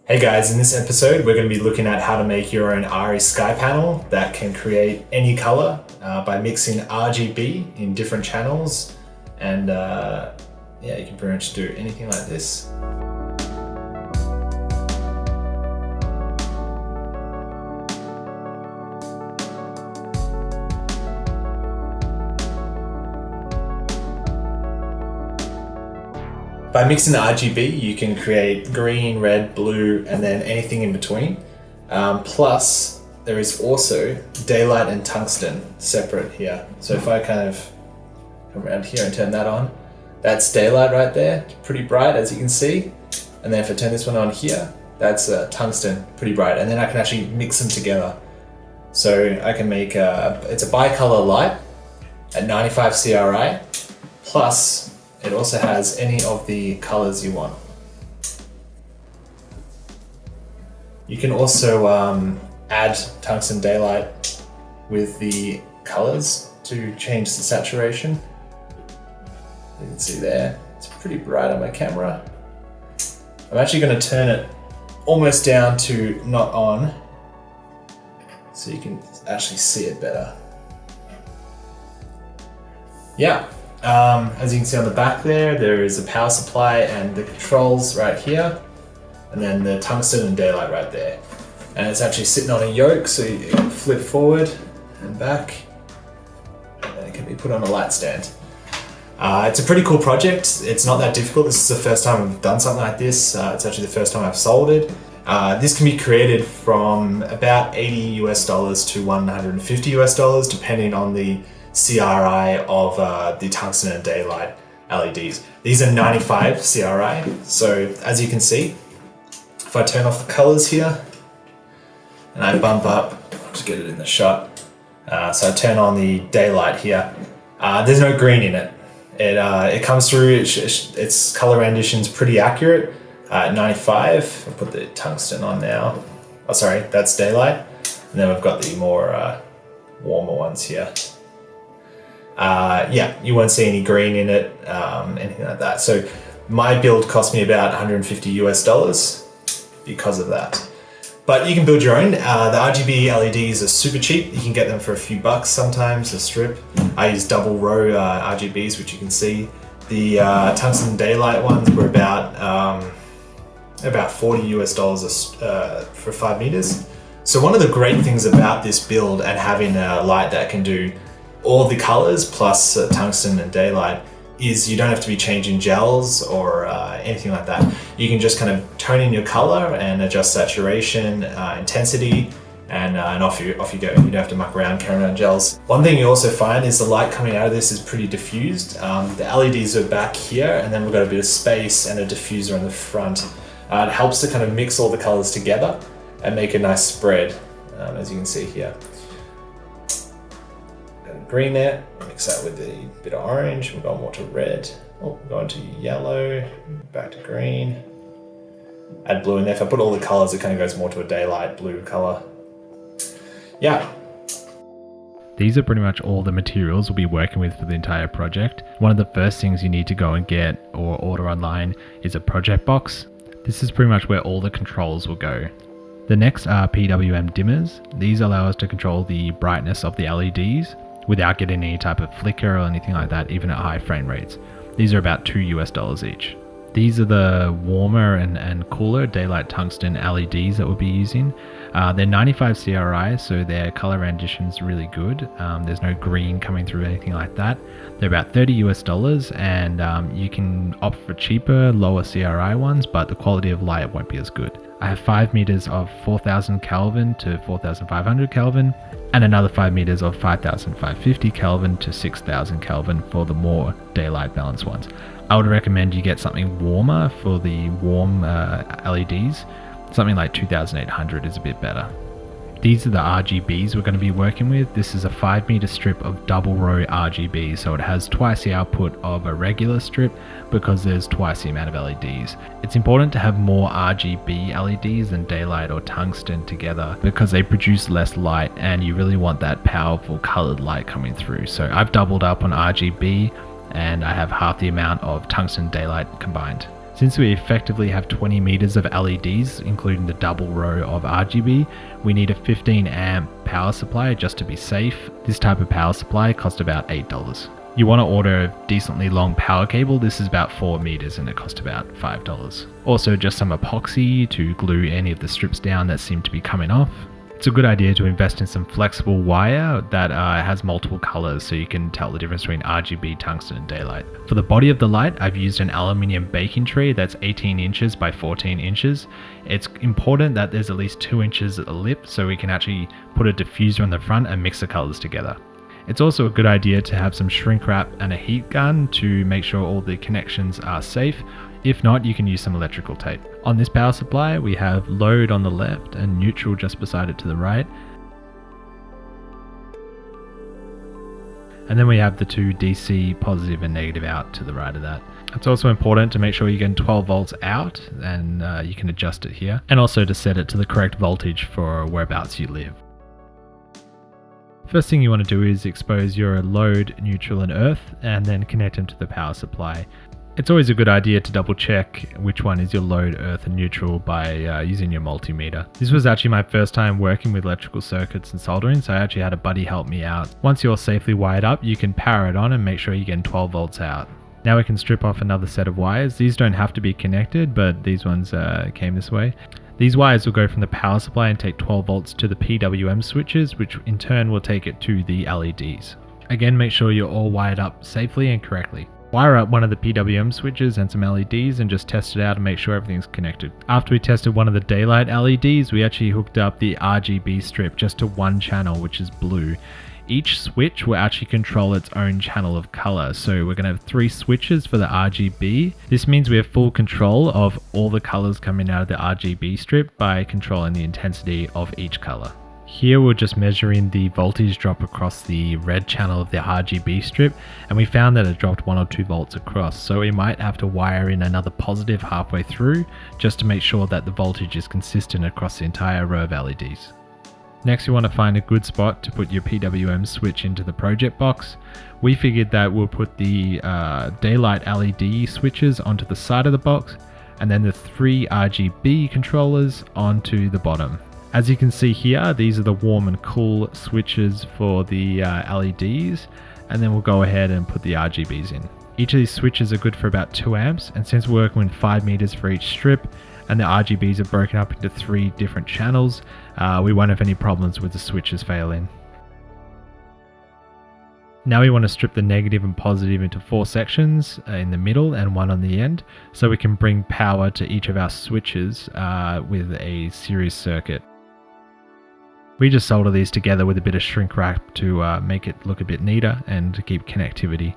Hey guys, in this episode we're going to be looking at how to make your own RE sky panel that can create any color by mixing RGB in different channels, and yeah, you can pretty much do anything like this. By mixing the RGB, you can create green, red, blue, and then anything in between. Plus, there is also daylight and tungsten separate here. So if I kind of come around here and turn that on, that's daylight right there, pretty bright as you can see. And then if I turn this one on here, that's tungsten, pretty bright. And then I can actually mix them together. So I can make it's a bicolor light at 95 CRI, plus it also has any of the colors you want. You can also add tungsten daylight with the colors to change the saturation. You can see there, it's pretty bright on my camera. I'm actually going to turn it almost down to not on, so you can actually see it better. Yeah. As you can see on the back there is a power supply and the controls right here, and then the tungsten and daylight right there. And it's actually sitting on a yoke, so you can flip forward and back, and then it can be put on a light stand. It's a pretty cool project. It's not that difficult. This is the first time I've done something like this. It's actually the first time I've soldered. This can be created from about $80 US to $150 US, depending on the CRI of the tungsten and daylight LEDs. These are 95 CRI, so as you can see, if I turn off the colors here and I bump up to get it in the shot, so I turn on the daylight here, there's no green in it. It comes through, its color rendition's pretty accurate at 95. I'll put the tungsten on now. Oh sorry, that's daylight. And then we've got the more warmer ones here. Yeah, you won't see any green in it, anything like that. So my build cost me about $150 US because of that. But you can build your own. The RGB LEDs are super cheap. You can get them for a few bucks sometimes, a strip. I use double row RGBs, which you can see. The tungsten daylight ones were about $40 US for 5 meters. So one of the great things about this build and having a light that can do all the colors plus tungsten and daylight is you don't have to be changing gels or anything like that. You can just kind of tone in your color and adjust saturation, intensity, and off you go. You don't have to muck around carrying around gels. One thing you also find is the light coming out of this is pretty diffused. The LEDs are back here, and then we've got a bit of space and a diffuser on the front. It helps to kind of mix all the colors together and make a nice spread, as you can see here. Green there, mix that with a bit of orange, we'll go more to red, we'll go into yellow, back to green, add blue in there. If I put all the colors, it kind of goes more to a daylight blue color. Yeah. These are pretty much all the materials we'll be working with for the entire project. One of the first things you need to go and get or order online is a project box. This is pretty much where all the controls will go. The next are PWM dimmers. These allow us to control the brightness of the LEDs without getting any type of flicker or anything like that, even at high frame rates. These are about $2 US each. These are the warmer and cooler daylight tungsten LEDs that we'll be using. They're 95 CRI, so their color rendition's really good. There's no green coming through, anything like that. They're about $30 US, and you can opt for cheaper, lower CRI ones, but the quality of light won't be as good. I have 5 meters of 4000 Kelvin to 4500 Kelvin, and another 5 meters of 5550 Kelvin to 6000 Kelvin for the more daylight balanced ones. I would recommend you get something warmer for the warm LEDs. Something like 2800 is a bit better. These are the RGBs we're going to be working with. This is a 5 meter strip of double row RGB, so it has twice the output of a regular strip because there's twice the amount of LEDs. It's important to have more RGB LEDs than daylight or tungsten together because they produce less light and you really want that powerful colored light coming through. So I've doubled up on RGB and I have half the amount of tungsten daylight combined. Since we effectively have 20 meters of LEDs, including the double row of RGB, we need a 15 amp power supply just to be safe. This type of power supply cost about $8. You want to order a decently long power cable. This is about 4 meters and it cost about $5. Also just some epoxy to glue any of the strips down that seem to be coming off. It's a good idea to invest in some flexible wire that has multiple colors so you can tell the difference between RGB, tungsten and daylight. For the body of the light, I've used an aluminium baking tray that's 18 inches by 14 inches. It's important that there's at least 2 inches at the lip so we can actually put a diffuser on the front and mix the colors together. It's also a good idea to have some shrink wrap and a heat gun to make sure all the connections are safe. If not, you can use some electrical tape. On this power supply, we have load on the left and neutral just beside it to the right. And then we have the two DC positive and negative out to the right of that. It's also important to make sure you get 12 volts out, and you can adjust it here. And also to set it to the correct voltage for whereabouts you live. First thing you want to do is expose your load, neutral and earth, and then connect them to the power supply. It's always a good idea to double check which one is your load, earth and neutral by using your multimeter. This was actually my first time working with electrical circuits and soldering, so I actually had a buddy help me out. Once you're safely wired up, you can power it on and make sure you get 12 volts out. Now we can strip off another set of wires. These don't have to be connected, but these ones came this way. These wires will go from the power supply and take 12 volts to the PWM switches, which in turn will take it to the LEDs. Again, make sure you're all wired up safely and correctly. Wire up one of the PWM switches and some LEDs and just test it out and make sure everything's connected. After we tested one of the daylight LEDs, we actually hooked up the RGB strip just to one channel, which is blue. Each switch will actually control its own channel of color. So we're going to have 3 switches for the RGB. This means we have full control of all the colors coming out of the RGB strip by controlling the intensity of each color. Here we're just measuring the voltage drop across the red channel of the RGB strip, and we found that it dropped 1 or 2 volts across, so we might have to wire in another positive halfway through just to make sure that the voltage is consistent across the entire row of LEDs. Next, you want to find a good spot to put your PWM switch into the project box. We figured that we'll put the daylight LED switches onto the side of the box, and then the 3 RGB controllers onto the bottom. As you can see here, these are the warm and cool switches for the LEDs, and then we'll go ahead and put the RGBs in. Each of these switches are good for about 2 amps, and since we're working with 5 meters for each strip, and the RGBs are broken up into 3 different channels, we won't have any problems with the switches failing. Now we want to strip the negative and positive into 4 sections in the middle and 1 on the end, so we can bring power to each of our switches with a series circuit. We just solder these together with a bit of shrink wrap to make it look a bit neater and to keep connectivity.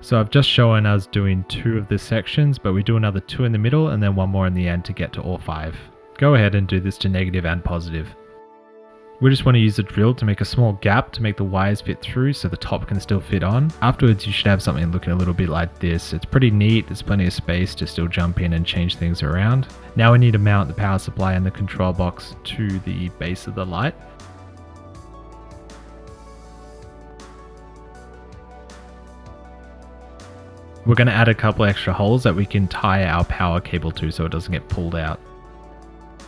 So I've just shown us doing 2 of the sections, but we do another 2 in the middle and then 1 more in the end to get to all 5. Go ahead and do this to negative and positive. We just want to use a drill to make a small gap to make the wires fit through so the top can still fit on. Afterwards, you should have something looking a little bit like this. It's pretty neat, there's plenty of space to still jump in and change things around. Now we need to mount the power supply and the control box to the base of the light. We're going to add a couple extra holes that we can tie our power cable to so it doesn't get pulled out.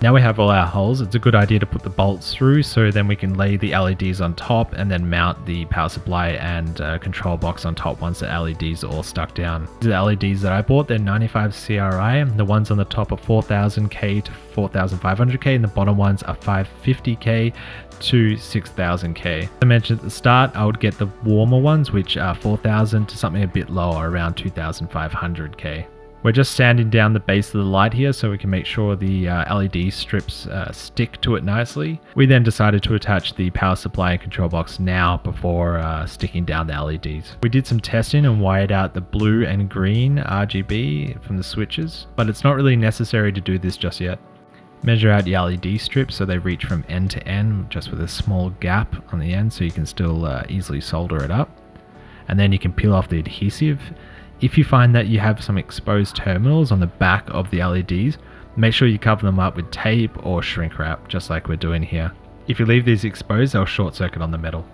Now we have all our holes, it's a good idea to put the bolts through so then we can lay the LEDs on top and then mount the power supply and control box on top once the LEDs are all stuck down. The LEDs that I bought, they're 95 CRI, the ones on the top are 4000K to 4500K and the bottom ones are 550K to 6000K. As I mentioned at the start, I would get the warmer ones, which are 4000 to something a bit lower, around 2500K. We're just sanding down the base of the light here so we can make sure the LED strips stick to it nicely. We then decided to attach the power supply and control box now before sticking down the LEDs. We did some testing and wired out the blue and green RGB from the switches, but it's not really necessary to do this just yet. Measure out your LED strips so they reach from end to end just with a small gap on the end so you can still easily solder it up. And then you can peel off the adhesive. If you find that you have some exposed terminals on the back of the LEDs, make sure you cover them up with tape or shrink wrap, just like we're doing here. If you leave these exposed, they'll short circuit on the metal.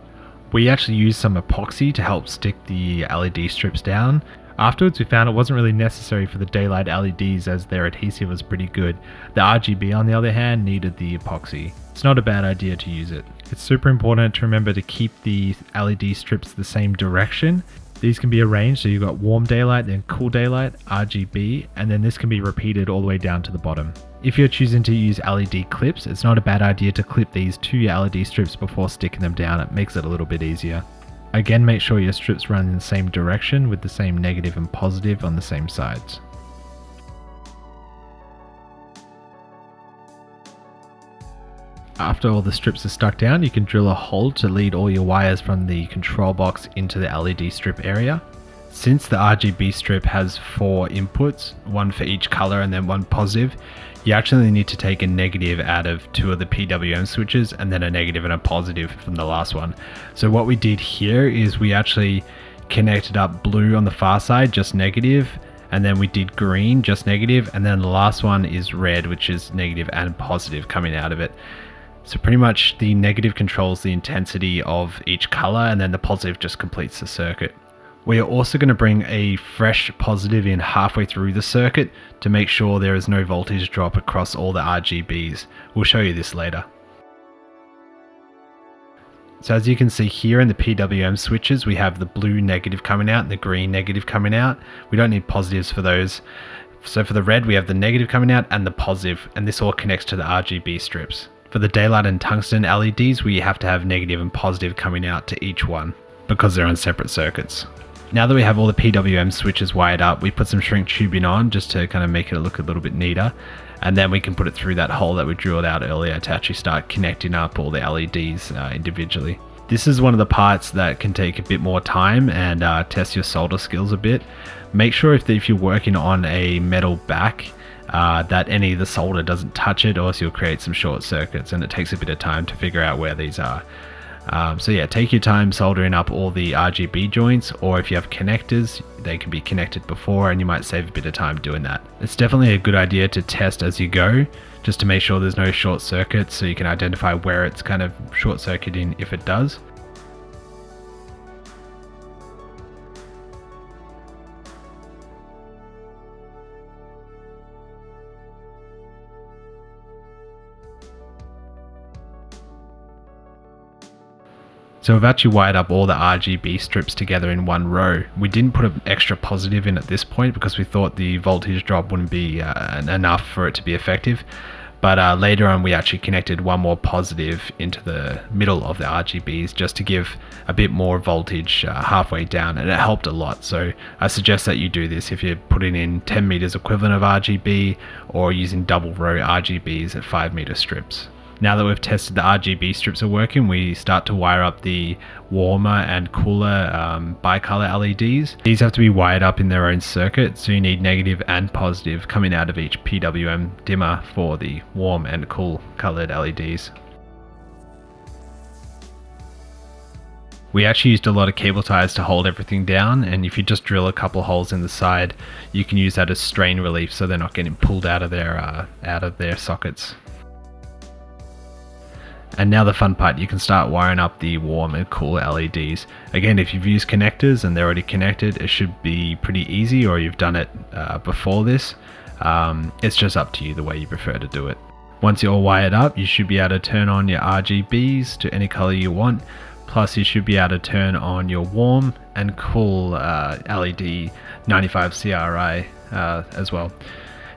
We actually use some epoxy to help stick the LED strips down. Afterwards, we found it wasn't really necessary for the daylight LEDs as their adhesive was pretty good. The RGB, on the other hand, needed the epoxy. It's not a bad idea to use it. It's super important to remember to keep the LED strips the same direction. These can be arranged so you've got warm daylight, then cool daylight, RGB, and then this can be repeated all the way down to the bottom. If you're choosing to use LED clips, it's not a bad idea to clip these to your LED strips before sticking them down. It makes it a little bit easier. Again, make sure your strips run in the same direction with the same negative and positive on the same sides. After all the strips are stuck down, you can drill a hole to lead all your wires from the control box into the LED strip area. Since the RGB strip has 4 inputs, one for each color and then one positive, you actually need to take a negative out of 2 of the PWM switches and then a negative and a positive from the last one. So what we did here is we actually connected up blue on the far side, just negative, and then we did green, just negative, and then the last one is red, which is negative and positive coming out of it. So pretty much the negative controls the intensity of each color and then the positive just completes the circuit. We are also going to bring a fresh positive in halfway through the circuit to make sure there is no voltage drop across all the RGBs. We'll show you this later. So as you can see here in the PWM switches, we have the blue negative coming out and the green negative coming out. We don't need positives for those. So for the red, we have the negative coming out and the positive, and this all connects to the RGB strips. For the daylight and tungsten LEDs, we have to have negative and positive coming out to each one because they're on separate circuits. Now that we have all the PWM switches wired up, we put some shrink tubing on just to kind of make it look a little bit neater. And then we can put it through that hole that we drilled out earlier to actually start connecting up all the LEDs individually. This is one of the parts that can take a bit more time and test your solder skills a bit. Make sure if you're working on a metal back that any of the solder doesn't touch it, or else you'll create some short circuits, and it takes a bit of time to figure out where these are. So yeah, take your time soldering up all the RGB joints, or if you have connectors, they can be connected before and you might save a bit of time doing that. It's definitely a good idea to test as you go, just to make sure there's no short circuits so you can identify where it's kind of short circuiting if it does. So we've actually wired up all the RGB strips together in one row. We didn't put an extra positive in at this point because we thought the voltage drop wouldn't be enough for it to be effective. But later on we actually connected one more positive into the middle of the RGBs just to give a bit more voltage halfway down, and it helped a lot. So I suggest that you do this if you're putting in 10 meters equivalent of RGB or using double row RGBs at 5 meter strips. Now that we've tested the RGB strips are working, we start to wire up the warmer and cooler bicolor LEDs. These have to be wired up in their own circuit, so you need negative and positive coming out of each PWM dimmer for the warm and cool colored LEDs. We actually used a lot of cable ties to hold everything down, and if you just drill a couple holes in the side, you can use that as strain relief so they're not getting pulled out of their sockets. And now the fun part, you can start wiring up the warm and cool LEDs. Again, if you've used connectors and they're already connected, it should be pretty easy, or you've done it before this. It's just up to you the way you prefer to do it. Once you're all wired up, you should be able to turn on your RGBs to any color you want. Plus you should be able to turn on your warm and cool LED 95 CRI as well.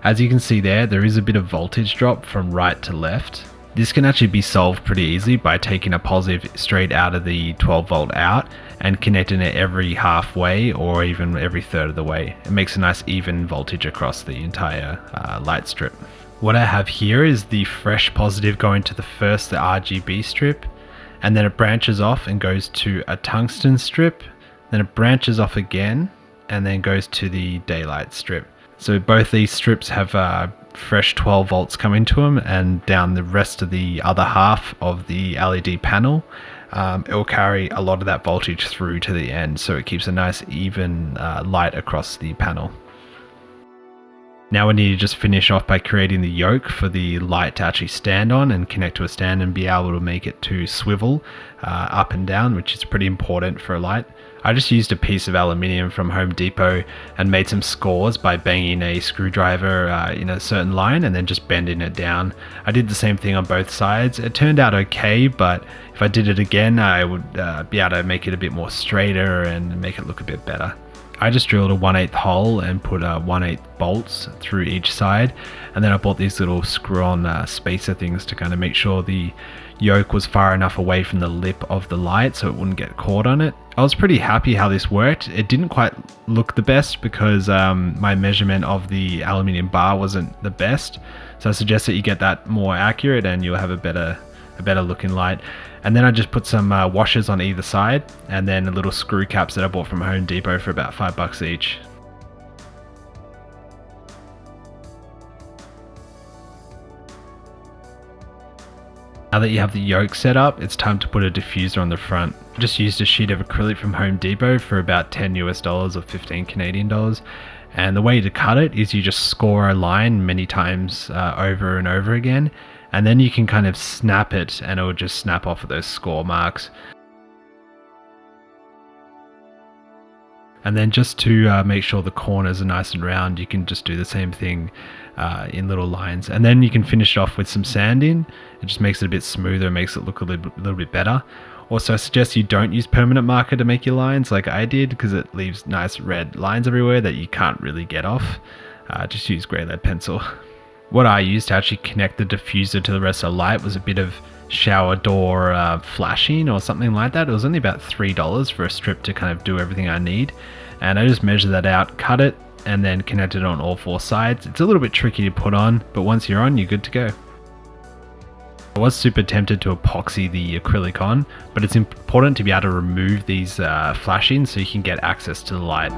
As you can see there is a bit of voltage drop from right to left. This can actually be solved pretty easily by taking a positive straight out of the 12 volt out and connecting it every halfway or even every third of the way. It makes a nice even voltage across the entire light strip. What I have here is the fresh positive going to the RGB strip, and then it branches off and goes to a tungsten strip, then it branches off again and then goes to the daylight strip. So both these strips have fresh 12 volts coming to them, and down the rest of the other half of the LED panel, it will carry a lot of that voltage through to the end, so it keeps a nice even light across the panel. Now we need to just finish off by creating the yoke for the light to actually stand on and connect to a stand and be able to make it to swivel up and down, which is pretty important for a light. I just used a piece of aluminium from Home Depot and made some scores by banging a screwdriver in a certain line and then just bending it down. I did the same thing on both sides. It turned out okay, but if I did it again, I would be able to make it a bit more straighter and make it look a bit better. I just drilled a 1/8 hole and put 1/8 bolts through each side, and then I bought these little screw-on spacer things to kind of make sure the yoke was far enough away from the lip of the light so it wouldn't get caught on it. I was pretty happy how this worked. It didn't quite look the best because my measurement of the aluminium bar wasn't the best, so I suggest that you get that more accurate and you'll have a better looking light. And then I just put some washers on either side, and then little screw caps that I bought from Home Depot for about $5 each. Now that you have the yoke set up, it's time to put a diffuser on the front. I just used a sheet of acrylic from Home Depot for about $10 US or 15 Canadian dollars. And the way to cut it is you just score a line many times over and over again, and then you can kind of snap it and it will just snap off of those score marks. And then just to make sure the corners are nice and round, you can just do the same thing in little lines. And then you can finish it off with some sanding. It just makes it a bit smoother, makes it look a little bit better. Also, I suggest you don't use permanent marker to make your lines like I did, because it leaves nice red lines everywhere that you can't really get off. Just use grey lead pencil. What I used to actually connect the diffuser to the rest of the light was a bit of shower door flashing or something like that. It was only about $3 for a strip to kind of do everything I need. And I just measured that out, cut it, and then connected it on all four sides. It's a little bit tricky to put on, but once you're on, you're good to go. I was super tempted to epoxy the acrylic on, but it's important to be able to remove these flashings so you can get access to the light.